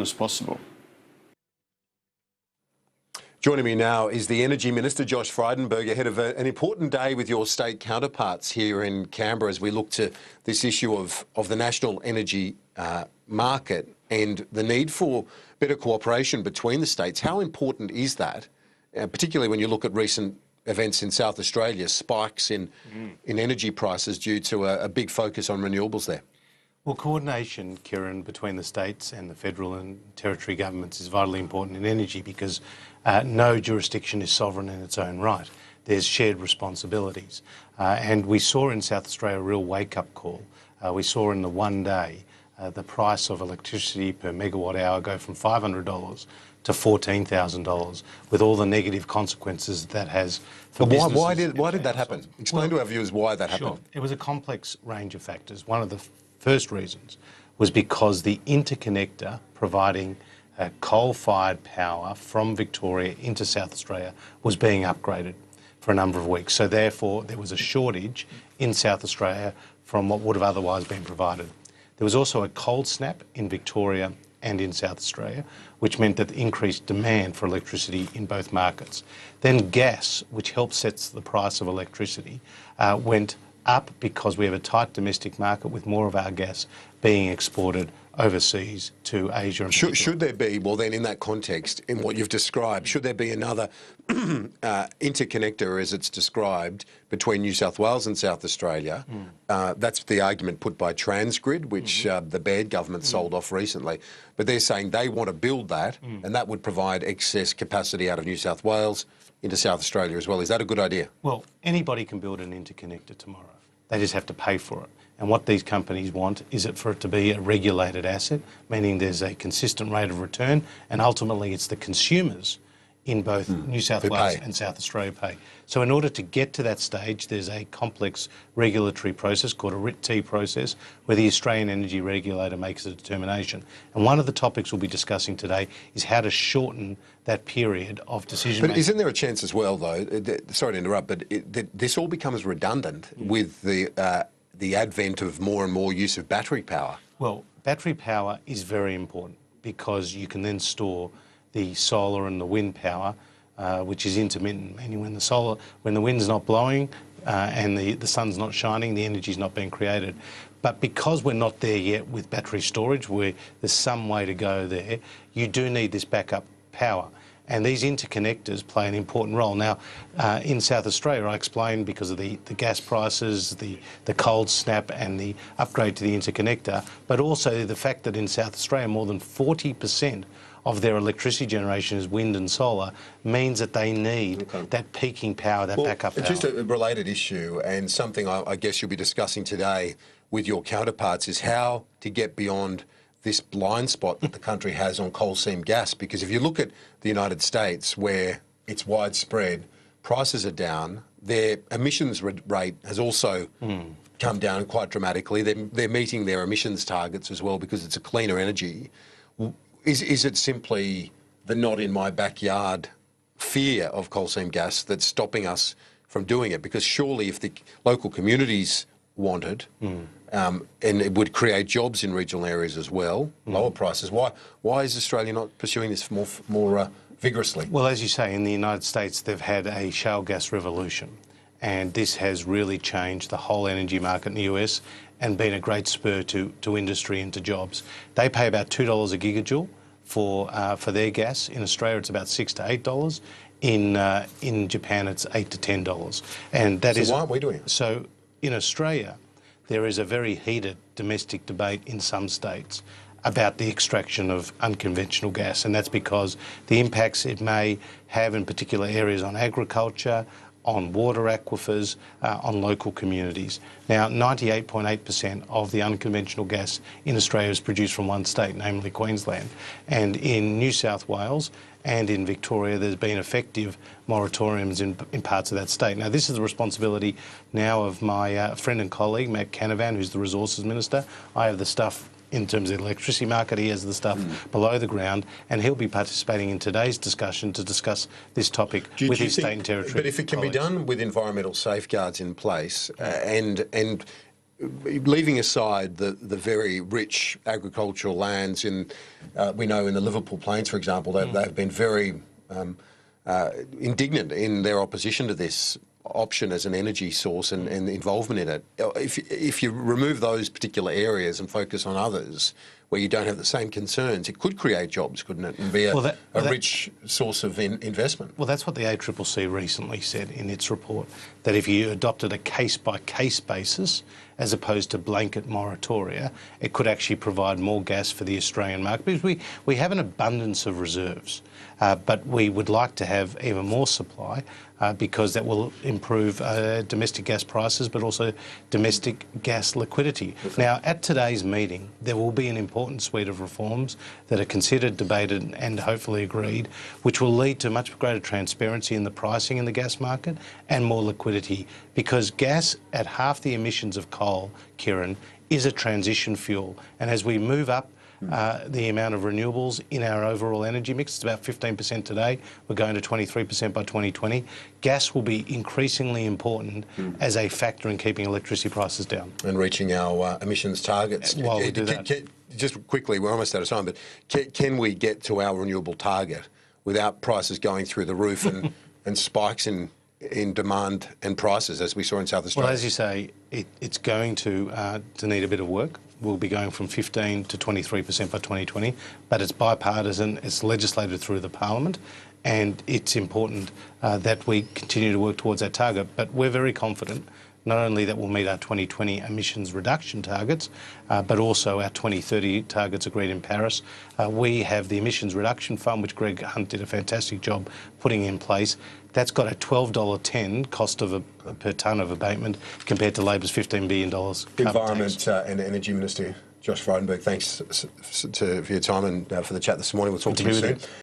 as possible. Joining me now is the Energy Minister, Josh Frydenberg, ahead of an important day with your state counterparts here in Canberra as we look to this issue of the national energy market and the need for better cooperation between the states. How important is that, particularly when you look at recent events in South Australia, spikes in energy prices due to a big focus on renewables there? Well, coordination, Kieran, between the states and the federal and territory governments is vitally important in energy because no jurisdiction is sovereign in its own right. There's shared responsibilities. And we saw in South Australia a real wake-up call. We saw in the one day the price of electricity per megawatt hour go from $500 to $14,000 with all the negative consequences that has for businesses. Why did that happen? Explain to our viewers why that happened. Sure. It was a complex range of factors. One of the first reasons was because the interconnector providing coal-fired power from Victoria into South Australia was being upgraded for a number of weeks. So therefore there was a shortage in South Australia from what would have otherwise been provided. There was also a cold snap in Victoria and in South Australia, which meant that increased demand for electricity in both markets. Then gas, which helps set the price of electricity, went up because we have a tight domestic market with more of our gas being exported overseas to Asia. Should there be, well then in that context, in what you've described, should there be another interconnector as it's described between New South Wales and South Australia? That's the argument put by Transgrid, which the Baird government sold off recently. But they're saying they want to build that and that would provide excess capacity out of New South Wales into South Australia as well. Is that a good idea? Well, anybody can build an interconnector tomorrow. They just have to pay for it. And what these companies want is for it to be a regulated asset, meaning there's a consistent rate of return, and ultimately it's the consumers in both New South Wales and South Australia pay. So in order to get to that stage, there's a complex regulatory process called a RIT-T process, where the Australian Energy Regulator makes a determination. And one of the topics we'll be discussing today is how to shorten that period of decision-making. But isn't there a chance as well, though, sorry to interrupt, but this all becomes redundant with the advent of more and more use of battery power? Well, battery power is very important because you can then store the solar and the wind power, which is intermittent, meaning when the wind's not blowing and the sun's not shining, the energy's not being created. But because we're not there yet with battery storage, where there's some way to go there, you do need this backup power. And these interconnectors play an important role. Now, in South Australia, I explained because of the gas prices, the cold snap and the upgrade to the interconnector, but also the fact that in South Australia more than 40% of their electricity generation is wind and solar, means that they need that peaking power, that backup power. Just a related issue, and something I guess you'll be discussing today with your counterparts, is how to get beyond this blind spot that the country has on coal seam gas. Because if you look at the United States, where it's widespread, prices are down, their emissions rate has also come down quite dramatically. They're meeting their emissions targets as well because it's a cleaner energy. Is it simply the not in my backyard fear of coal seam gas that's stopping us from doing it? Because surely if the local communities want it, and it would create jobs in regional areas as well, lower prices, why is Australia not pursuing this more vigorously? Well, as you say, in the United States, they've had a shale gas revolution, and this has really changed the whole energy market in the US and been a great spur to industry and to jobs. They pay about $2 a gigajoule for their gas. In Australia, it's about $6 to $8. In Japan, it's $8 to $10. And that why aren't we doing it? So in Australia, there is a very heated domestic debate in some states about the extraction of unconventional gas, and that's because the impacts it may have in particular areas on agriculture, on water aquifers, on local communities. Now, 98.8% of the unconventional gas in Australia is produced from one state, namely Queensland. And in New South Wales and in Victoria, there's been effective moratoriums in parts of that state. Now, this is the responsibility now of my friend and colleague, Matt Canavan, who's the Resources Minister. I have the stuff in terms of the electricity market, he has the stuff below the ground, and he'll be participating in today's discussion to discuss this topic with his state and territory But if it can be done with environmental safeguards in place, and leaving aside the very rich agricultural lands we know in the Liverpool Plains, for example, they've been very indignant in their opposition to this option as an energy source and the involvement in it. If you remove those particular areas and focus on others where you don't have the same concerns, it could create jobs, couldn't it, and be a rich source of investment? Well, that's what the ACCC recently said in its report, that if you adopted a case-by-case basis as opposed to blanket moratoria, it could actually provide more gas for the Australian market, because we have an abundance of reserves, but we would like to have even more supply because that will improve domestic gas prices, but also domestic gas liquidity. Now, at today's meeting, there will be an important suite of reforms that are considered, debated and hopefully agreed, which will lead to much greater transparency in the pricing in the gas market and more liquidity, because gas at half the emissions of coal, Kieran, is a transition fuel. And as we move up the amount of renewables in our overall energy mix, it's about 15% today. We're going to 23% by 2020. Gas will be increasingly important as a factor in keeping electricity prices down. And reaching our emissions targets. While we do that. Just quickly, we're almost out of time, but can we get to our renewable target without prices going through the roof and spikes in demand and prices, as we saw in South Australia? Well, as you say, it's going to need a bit of work. We'll be going from 15 to 23% by 2020, but it's bipartisan, it's legislated through the Parliament, and it's important that we continue to work towards that target. But we're very confident not only that we'll meet our 2020 emissions reduction targets, but also our 2030 targets agreed in Paris. We have the Emissions Reduction Fund, which Greg Hunt did a fantastic job putting in place. That's got a $12.10 cost per tonne of abatement compared to Labor's $15 billion. Environment and Energy Minister Josh Frydenberg, thanks for your time and for the chat this morning. We'll talk to you soon.